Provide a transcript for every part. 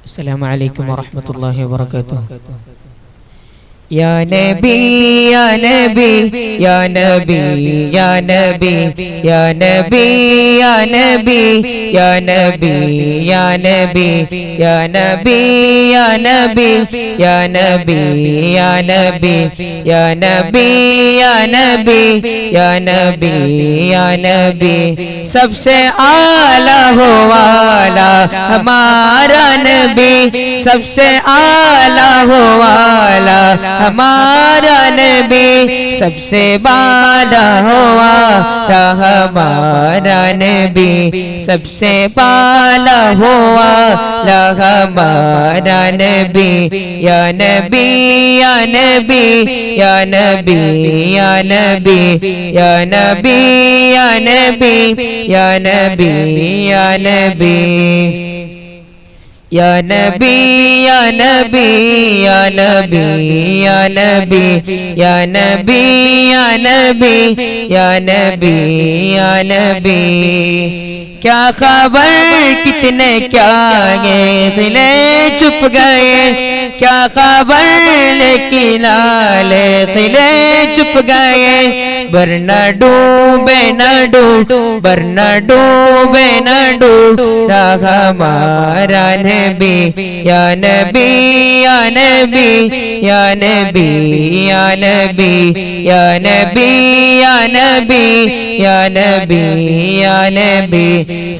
अस्सलामु अलैकुम वरहमतुल्लाहि वबरकातुह। या नबी या नबी या नबी या नबी या नबी या नबी या नबी या नबी या नबी या नबी या नबी या नबी या नबी या नबी या नबी या नबी सबसे आला हो वाला हमारा नबी, सबसे आला हो वाला हमारा नबी, सबसे बाला हो वाला हमारा नबी, सबसे बाला हो वाला हमारा नबी। या नबी या नबी या नबी या नबी या नबी या नबी या नबी या नबी या नबी या नबी या नबी या नबी या नबी या नबी या नबी या नबी। क्या खबर कितने क्या खिले चुप गए, क्या खबर लेकिन लाले खिले चुप गए। वरना डूबे न डूबे न डूबा हमारा नबी। या नबी या नबी या नबी या नबी या नबी या नबी या नबी या नबी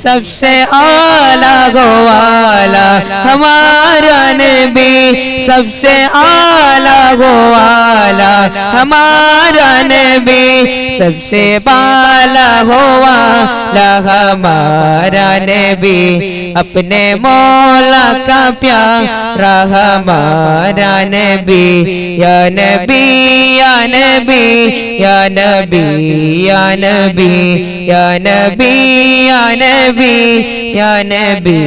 सबसे आला हो वाला हमारा नबी, सबसे आला हो वाला हमारा नबी, सबसे बाला हो वाला हमारा नबी। अपने मौला का प्यारा हमारा नबी। या नबी या नबी या नबी या नबी या नबी या नबी या नबी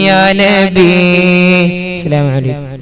या नबी। अस्सलामु अलैकुम।